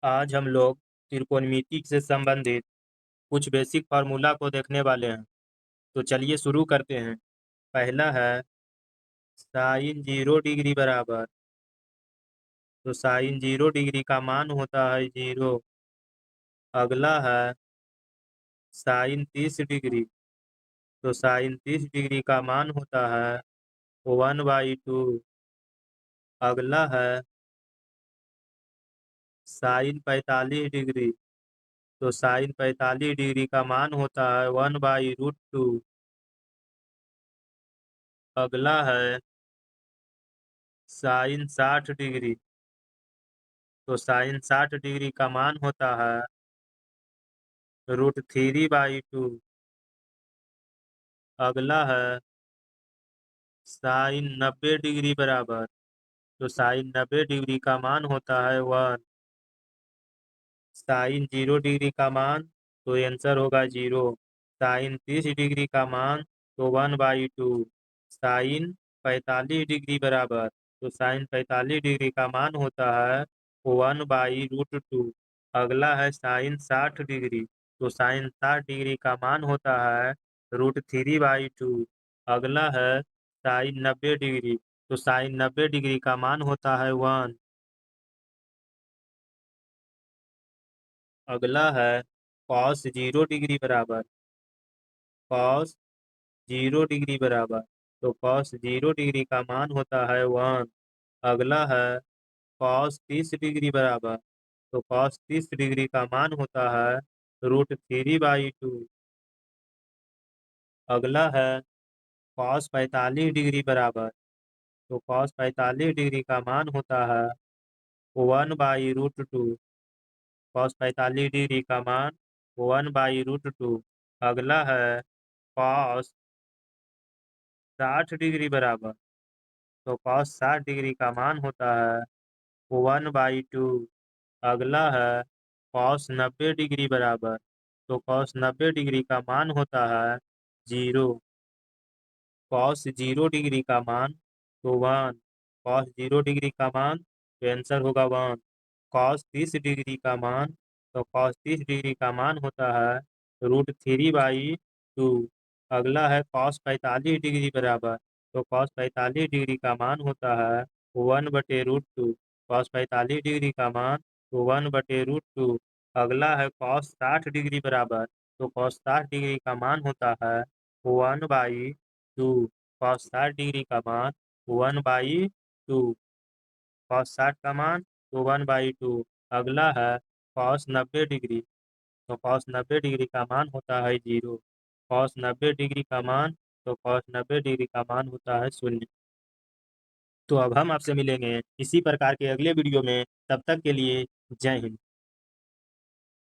आज हम लोग त्रिकोणमिति से संबंधित कुछ बेसिक फार्मूला को देखने वाले हैं। तो चलिए शुरू करते हैं। पहला है साइन 0 डिग्री बराबर, तो साइन 0 डिग्री का मान होता है 0। अगला है साइन 30 डिग्री, तो साइन 30 डिग्री का मान होता है 1/2। अगला है साइन 45 डिग्री, तो साइन 45 डिग्री का मान होता है 1/√2। अगला है साइन 60 डिग्री, तो साइन 60 डिग्री का मान होता है √3/2। अगला है साइन 90 डिग्री बराबर, तो साइन 90 डिग्री का मान होता है 1। साइन 0 डिग्री का मान, तो आंसर होगा 0। साइन 30 डिग्री का मान, तो 1/2। साइन 45 डिग्री बराबर, तो साइन 45 डिग्री का मान होता है 1/√2। अगला है साइन 60 डिग्री, तो साइन 60 डिग्री का मान होता है √3/2। अगला है साइन 90 डिग्री, तो साइन 90 डिग्री का मान होता है 1। अगला है कॉस 0 डिग्री बराबर, कॉस 0 डिग्री बराबर, तो कॉस 0 डिग्री का मान होता है 1। अगला है कॉस 30 डिग्री बराबर, तो कॉस 30 डिग्री का मान होता है √3/2। अगला है कॉस 45 डिग्री बराबर, तो कॉस 45 डिग्री का मान होता है 1/√2। कॉस 45 डिग्री का मान 1/√2। अगला है कॉस 60 डिग्री बराबर, तो कॉस 60 डिग्री का मान होता है 1/2। अगला है कॉस 90 डिग्री बराबर, तो कॉस 90 डिग्री का मान होता है 0। कॉस 0 डिग्री का मान, तो 1। कॉस 0 डिग्री का मान, तो आंसर होगा 1। कॉस 30 डिग्री का मान, तो कॉस 30 डिग्री का मान होता है √3/2। अगला है कॉस 45 डिग्री बराबर, तो कॉस 45 डिग्री का मान होता है 1/√2। कॉस 45 डिग्री का मान, तो 1/√2। अगला है कॉस 60 डिग्री बराबर, तो कॉस 60 डिग्री का मान होता है 1/2। कॉस 60 डिग्री का मान 1/2। कॉस 60 का मान, तो 1/2। अगला है कॉस 90 डिग्री, तो कॉस 90 डिग्री का मान होता है 0। कॉस 90 डिग्री का मान, तो कॉस 90 डिग्री का मान होता है 0। तो अब हम आपसे मिलेंगे इसी प्रकार के अगले वीडियो में। तब तक के लिए जय हिंद।